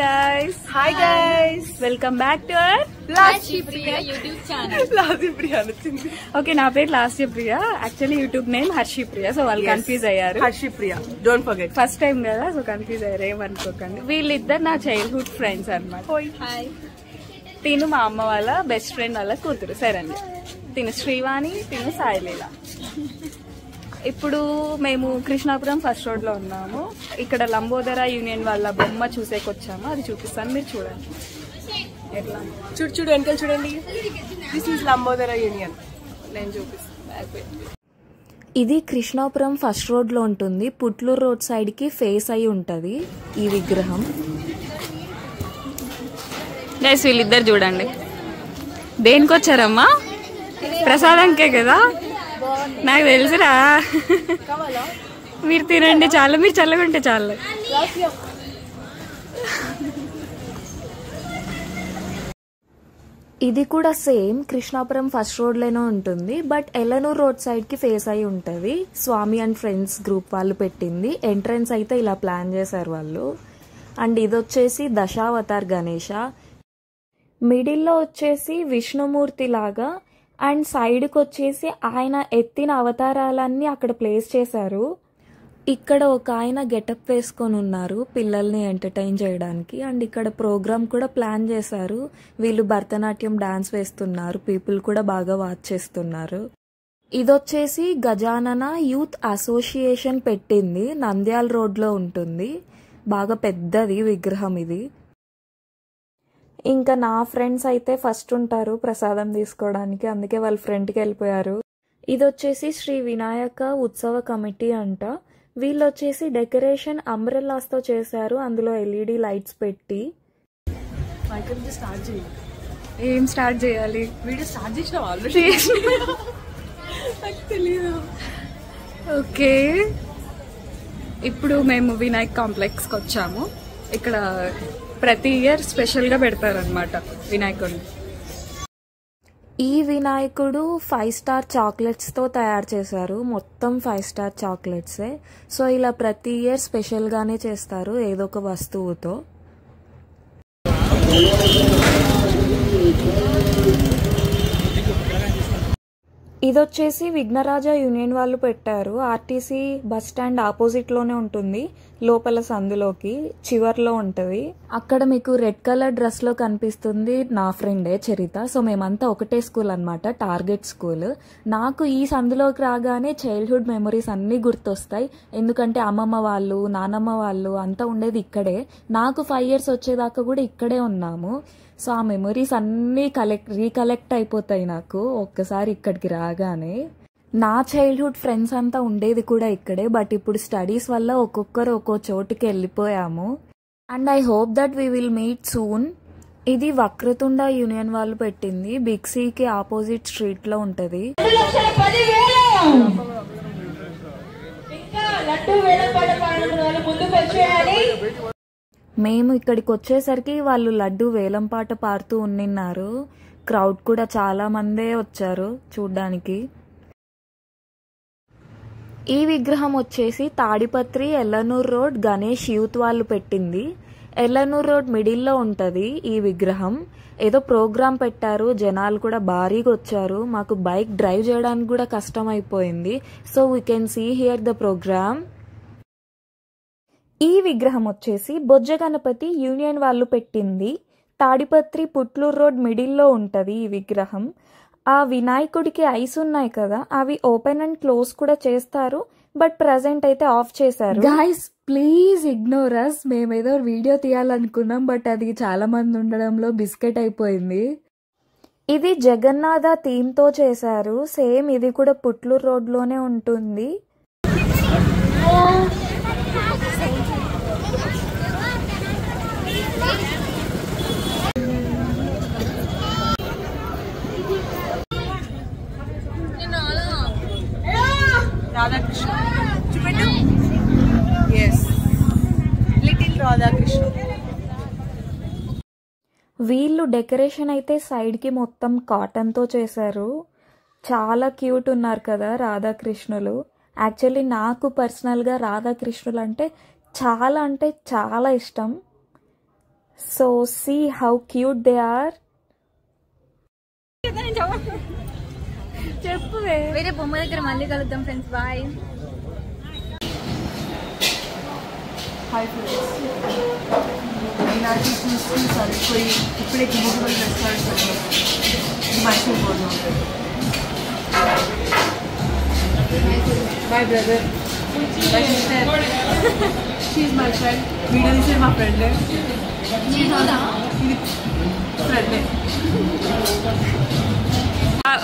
Guys, hi guys, welcome back to our Lassi Priya YouTube channel. Lassi Priya అనుతుంది. Okay, నా పేరు Lasya Priya. Actually YouTube name Harshi Priya. So వాళ్ళు confuse అయ్యారు. Harshi Priya, don't forget. First time కదా, so confuse అయ్యారు, ఏమనుకోకండి. వీళ్ళిద్దరు నా చైల్డ్హుడ్ ఫ్రెండ్స్ అన్నమాట. హాయ్. తిను మా అమ్మ వాళ్ళ బెస్ట్ ఫ్రెండ్ వాళ్ళ కూతురు సరేండి. తిను శ్రీవాణి, తిను సాయిలీల. ఇప్పుడు మేము కృష్ణాపురం ఫస్ట్ రోడ్ లో ఉన్నాము. ఇక్కడ లంబోదర యూనియన్ వాళ్ళ బొమ్మ చూసేకొచ్చాము. అది చూపిస్తాను, మీరు చూడండి. ఎట్లా చూడు వెనకాల చూడండి. This is Lambodara union. నేను చూపిస్తాను. ఇది కృష్ణాపురం ఫస్ట్ రోడ్ లో ఉంటుంది. పుట్లూరు రోడ్ సైడ్ కి ఫేస్ అయి ఉంటది ఈ విగ్రహం. గైస్ వీళ్ళిద్దరు చూడండి. దేనికి వచ్చారమ్మా? ప్రసాదంకే కదా, నాకు తెలుసురా. మీరు తినండి చాలు, మీరు చల్లగుంటే చాలు. ఇది కూడా సేమ్ కృష్ణాపురం ఫస్ట్ రోడ్ లోనే ఉంటుంది, బట్ ఎలనూర్ రోడ్ సైడ్ కి ఫేస్ అయి ఉంటది. స్వామి అండ్ ఫ్రెండ్స్ గ్రూప్ వాళ్ళు పెట్టింది. ఎంట్రన్స్ అయితే ఇలా ప్లాన్ చేశారు వాళ్ళు. అండ్ ఇది వచ్చేసి దశావతార్ గణేష. మిడిల్లో వచ్చేసి విష్ణుమూర్తి లాగా, అండ్ సైడ్కి వచ్చేసి ఆయన ఎత్తిన అవతారాలన్నీ అక్కడ ప్లేస్ చేశారు. ఇక్కడ ఒక ఆయన గెటప్ వేసుకొని ఉన్నారు పిల్లల్ని ఎంటర్టైన్ చేయడానికి. అండ్ ఇక్కడ ప్రోగ్రామ్ కూడా ప్లాన్ చేశారు. వీళ్ళు భరతనాట్యం డాన్స్ వేస్తున్నారు. పీపుల్ కూడా బాగా వాచ్ చేస్తున్నారు. ఇదొచ్చేసి గజానన యూత్ అసోసియేషన్ పెట్టింది. నంద్యాల రోడ్లో ఉంటుంది. బాగా పెద్దది విగ్రహం ఇది. ఇంకా నా ఫ్రెండ్స్ అయితే ఫస్ట్ ఉంటారు ప్రసాదం తీసుకోవడానికి, అందుకే వాళ్ళ ఫ్రెండ్కి వెళ్ళిపోయారు. ఇది వచ్చేసి శ్రీ వినాయక ఉత్సవ కమిటీ అంట. వీళ్ళు వచ్చేసి డెకరేషన్ అంబ్రెల్లాస్ తో చేశారు. అందులో ఎల్ఈడి లైట్స్ పెట్టి. ఏం స్టార్ట్ చేయాలి? వీడియో స్టార్ట్ చేసిన ఆల్రెడీ తెలీదు. ఓకే, ఇప్పుడు మేము వినాయక్ కాంప్లెక్స్ కి వచ్చాము. ఇక్కడ ప్రతి ఇయర్ స్పెషల్ గా పెడతారనమాట వినాయకుడిని. ఈ వినాయకుడు 5 స్టార్ చాక్లెట్స్ తో తయారు చేశారు. మొత్తం 5 స్టార్ చాక్లెట్సే. సో ఇలా ప్రతి ఇయర్ స్పెషల్ గానే చేస్తారు ఏదో ఒక వస్తువుతో. ఇదొచ్చేసి విఘ్నరాజ యూనియన్ వాళ్ళు పెట్టారు. ఆర్టీసీ బస్ స్టాండ్ ఆపోజిట్ లోనే ఉంటుంది. లోపల సందులోకి చివర్లో ఉంటది. అక్కడ మీకు రెడ్ కలర్ డ్రెస్ లో కనిపిస్తుంది నా ఫ్రెండే చరిత. సో మేమంతా ఒకటే స్కూల్ అన్నమాట, టార్గెట్ స్కూల్. నాకు ఈ సందులోకి రాగానే చైల్డ్హుడ్ మెమరీస్ అన్ని గుర్తొస్తాయి. ఎందుకంటే అమ్మమ్మ వాళ్ళు, నానమ్మ వాళ్ళు అంతా ఉండేది ఇక్కడే. నాకు 5 years వచ్చేదాకా కూడా ఇక్కడే ఉన్నాము. సో ఆ మెమరీస్ అన్నీ రీకలెక్ట్ అయిపోతాయి నాకు ఒక్కసారి ఇక్కడికి రాగానే. నా చైల్డ్హుడ్ ఫ్రెండ్స్ అంతా ఉండేది కూడా ఇక్కడే. బట్ ఇప్పుడు స్టడీస్ వల్ల ఒక్కొక్కరు ఒక్కో చోటుకి వెళ్ళిపోయాము. And I hope that we will meet soon. ఇది వక్రతుండ యూనియన్ వాళ్ళు పెట్టింది. బిగ్ సికి ఆపోజిట్ స్ట్రీట్ లో ఉంటది. మేము ఇక్కడికి వచ్చేసరికి వాళ్ళు లడ్డు వేలం పాట పాడుతూ ఉండిన్నారు. క్రౌడ్ కూడా చాలా మందే వచ్చారు చూడ్డానికి. ఈ విగ్రహం వచ్చేసి తాడిపత్రి ఎల్లనూర్ రోడ్ గణేష్ యూత్ వాళ్ళు పెట్టింది. ఎల్లనూర్ రోడ్ మిడిల్లో ఉంటది ఈ విగ్రహం. ఏదో ప్రోగ్రామ్ పెట్టారు, జనాలు కూడా భారీగా వచ్చారు. మాకు బైక్ డ్రైవ్ చేయడానికి కూడా కష్టం అయిపోయింది. So we can see here the programme. ఈ విగ్రహం వచ్చేసి బొజ్జ గణపతి యూనియన్ వాళ్ళు పెట్టింది. తాడిపత్రి పుట్లూరు రోడ్ మిడిల్లో ఉంటది ఈ విగ్రహం. ఆ వినాయకుడికి ఐస్ ఉన్నాయి కదా, అవి ఓపెన్ అండ్ క్లోజ్ కూడా చేస్తారు. బట్ ప్రెసెంట్ అయితే ఆఫ్ చేశారు. గైస్ ప్లీజ్ ఇగ్నోర్ అస్. మేమేదో వీడియో తీయాలనుకున్నాం, బట్ అది చాలా మంది ఉండడంలో బిస్కెట్ అయిపోయింది. ఇది జగన్నాథ థీమ్ తో చేశారు. సేమ్ ఇది కూడా పుట్లూరు రోడ్ లోనే ఉంటుంది. రాధాకృష్ణ చూపెట్టు. Yes, little Radhakrishna. వీళ్ళు డెకరేషన్ అయితే సైడ్ కి మొత్తం కాటన్ తో చేశారు. చాలా క్యూట్ ఉన్నారు కదా రాధాకృష్ణులు. యాక్చువల్లీ నాకు పర్సనల్గా రాధాకృష్ణులు అంటే చాలా ఇష్టం. So see how cute they are. చెప్పు వేరే బొమ్మ దగ్గర మళ్ళీ కలుద్దాం ఫ్రెండ్స్. బాయ్. హాయ్ ఫ్రెండ్స్, ఈనాటి చూసి సరిపోయి ఇప్పుడే గిమోబుల్ రెస్టారెంట్ మైసూర్ బోర్డు ఉంటుంది. My brother, my sister, she my friend. Video తీసే మా ఫ్రెండ్. ఇది ఫ్రెండే.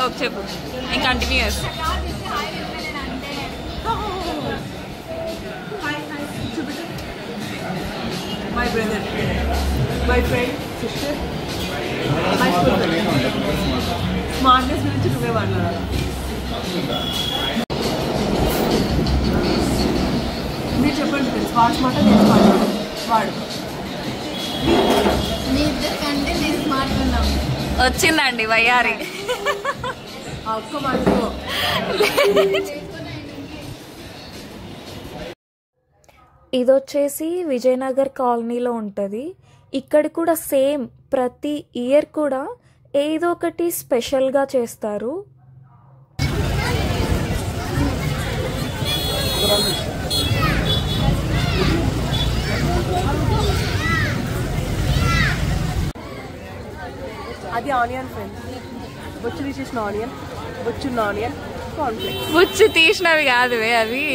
ఓకే చెప్పు, ఇంకా continues. My brother, my friend, sister, my school friend. Smartness గురించి నువ్వే మాట్లాడాలి. మీరు చెప్పండి ఫ్రెండ్స్, వాడు స్మార్ట్ నేను స్మార్ట్. వాడు మీ ఇద్దరు కంటే నేను స్మార్ట్ ఉన్నాం. వచ్చిందండి వయ్యారి. ఒక్క మనసు. ఇది వచ్చేసి విజయనగర్ కాలనీలో ఉంటుంది. ఇక్కడ కూడా సేమ్ ప్రతి ఇయర్ కూడా ఏదో ఒకటి స్పెషల్గా చేస్తారు. అది ఆనియన్ ఫ్రెండ్స్, బొచ్చు తీసేసిన ఆనియన్, బొచ్చున్న ఆనియన్, కాన్ఫ్లెక్స్. బుచ్చు తీసినవి కాదు అవి.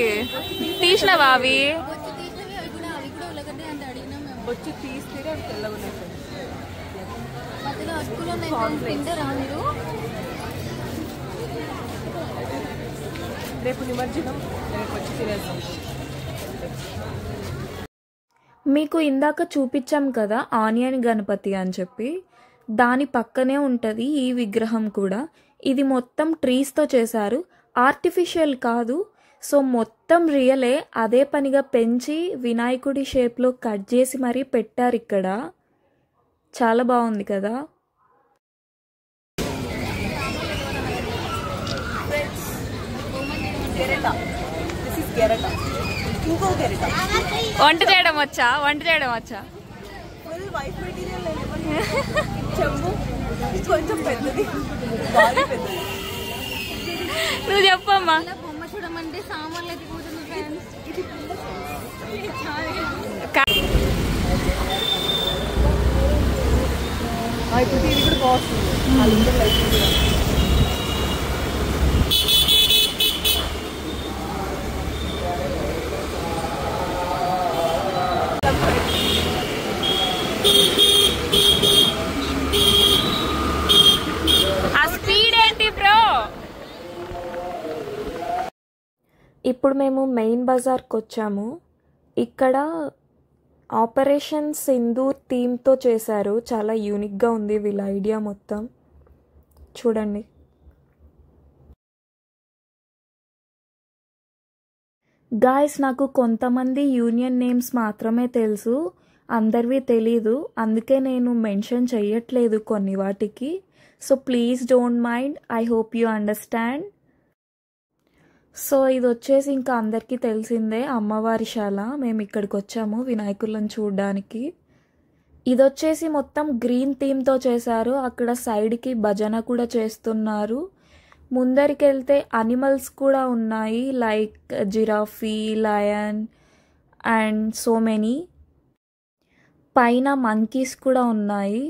తీసినవా అవి? బొచ్చు తీస్తేనే అవి తెల్లగా ఉన్నాయి ఫ్రెండ్స్. రేపు నిమజ్జనం, రేపు వచ్చి తినేస్తాం. మీకు ఇందాక చూపించాం కదా ఆనియన్ గణపతి అని చెప్పి, దాని పక్కనే ఉంటుంది ఈ విగ్రహం కూడా. ఇది మొత్తం ట్రీస్తో చేశారు, ఆర్టిఫిషియల్ కాదు. సో మొత్తం రియలే, అదే పనిగా పెంచి వినాయకుడి షేప్లో కట్ చేసి మరీ పెట్టారు ఇక్కడ. చాలా బాగుంది కదా. ఇంకో గెరిట. వంట చేయడం వచ్చా? వంట చేయడం వచ్చా? Full white material. చెంబు కొంచెం పెద్దది, బాగా పెద్దది. నువ్వు చెప్పమ్మా. బొమ్మ చూడమంటే సామాన్లు ఎత్తిపోతుంది ఫ్రెండ్స్. ఇప్పుడు ఇది కూడా బాగుంటుంది. ఆ స్పీడ్ ఏంటి బ్రో? ఇప్పుడు మేము మెయిన్ బజార్కి వచ్చాము. ఇక్కడ ఆపరేషన్ సింధూర్ థీమ్తో చేశారు. చాలా యూనిక్గా ఉంది వీళ్ళ ఐడియా మొత్తం. చూడండి. గాయస్, నాకు కొంతమంది యూనియన్ నేమ్స్ మాత్రమే తెలుసు, అందరివి తెలీదు. అందుకే నేను మెన్షన్ చెయ్యట్లేదు కొన్ని వాటికి. So please don't mind, I hope you understand. So ఇది వచ్చేసి ఇంకా అందరికీ తెలిసిందే అమ్మవారి శాల. మేము ఇక్కడికి వచ్చాము వినాయకులను చూడడానికి. ఇది వచ్చేసి మొత్తం గ్రీన్ థీమ్తో చేశారు. అక్కడ సైడ్కి భజన కూడా చేస్తున్నారు. ముందరికి వెళ్తే అనిమల్స్ కూడా ఉన్నాయి, like giraffe, lion and so many. పైన మంకీస్ కూడా ఉన్నాయి.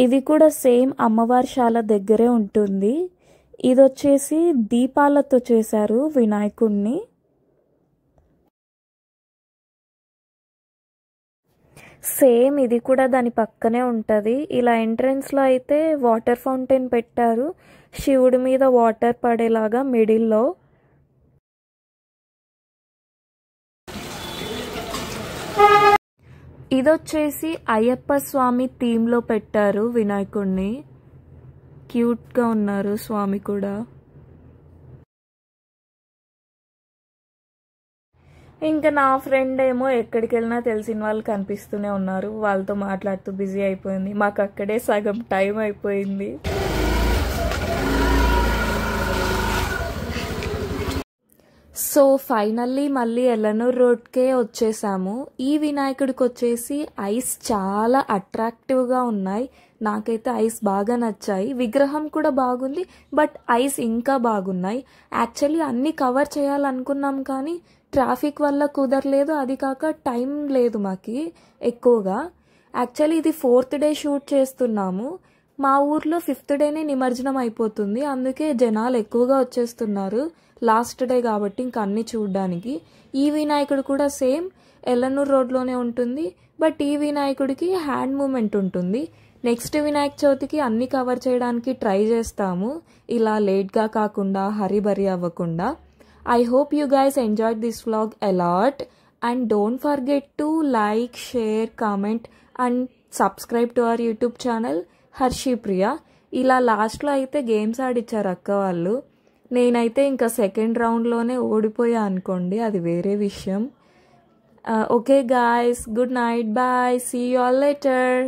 ఇది కూడా సేమ్ అమ్మవారి శాల దగ్గరే ఉంటుంది. ఇది వచ్చేసి దీపాలతో చేశారు వినాయకుడిని. సేమ్ ఇది కూడా దాని పక్కనే ఉంటుంది. ఇలా ఎంట్రన్స్లో అయితే వాటర్ ఫౌంటైన్ పెట్టారు, శివుడి మీద వాటర్ పడేలాగా మిడిల్లో. ఇదొచ్చేసి అయ్యప్ప స్వామి థీమ్లో పెట్టారు వినాయకుడిని. క్యూట్గా ఉన్నారు స్వామి కూడా. ఇంకా నా ఫ్రెండ్ ఏమో ఎక్కడికి వెళ్ళినా తెలిసిన వాళ్ళు కనిపిస్తూనే ఉన్నారు, వాళ్ళతో మాట్లాడుతూ బిజీ అయిపోయింది. మాకు అక్కడే సగం టైం అయిపోయింది. సో ఫైనల్లీ మళ్ళీ ఎల్లనూర్ రోడ్కే వచ్చేసాము. ఈ వినాయకుడికి వచ్చేసి ఐస్ చాలా అట్రాక్టివ్గా ఉన్నాయి. నాకైతే ఐస్ బాగా నచ్చాయి. విగ్రహం కూడా బాగుంది, బట్ ఐస్ ఇంకా బాగున్నాయి. యాక్చువల్లీ అన్నీ కవర్ చేయాలనుకున్నాం కానీ ట్రాఫిక్ వల్ల కుదరలేదు. అది కాక టైం లేదు మాకి ఎక్కువగా. యాక్చువల్లీ ఇది 4th డే షూట్ చేస్తున్నాము. మా ఊర్లో 5th డేనే నిమజ్జనం అయిపోతుంది, అందుకే జనాలు ఎక్కువగా వచ్చేస్తున్నారు. లాస్ట్ డే కాబట్టి ఇంక అన్నీ చూడడానికి. ఈ వినాయకుడు కూడా సేమ్ ఎల్లనూర్ రోడ్లోనే ఉంటుంది, బట్ ఈ వినాయకుడికి హ్యాండ్ మూమెంట్ ఉంటుంది. నెక్స్ట్ వినాయక చవితికి అన్నీ కవర్ చేయడానికి ట్రై చేస్తాము, ఇలా లేట్గా కాకుండా హరిబరి అవ్వకుండా. I hope you guys enjoyed this vlog a lot, and don't forget to like, share, comment and subscribe to our YouTube channel Harshi Priya. ఇలా లాస్ట్లో అయితే గేమ్స్ ఆడిచ్చారు అక్క వాళ్ళు. నేనైతే ఇంకా సెకండ్ రౌండ్లోనే ఓడిపోయా అనుకోండి, అది వేరే విషయం. Okay guys, good night, bye, see you all later.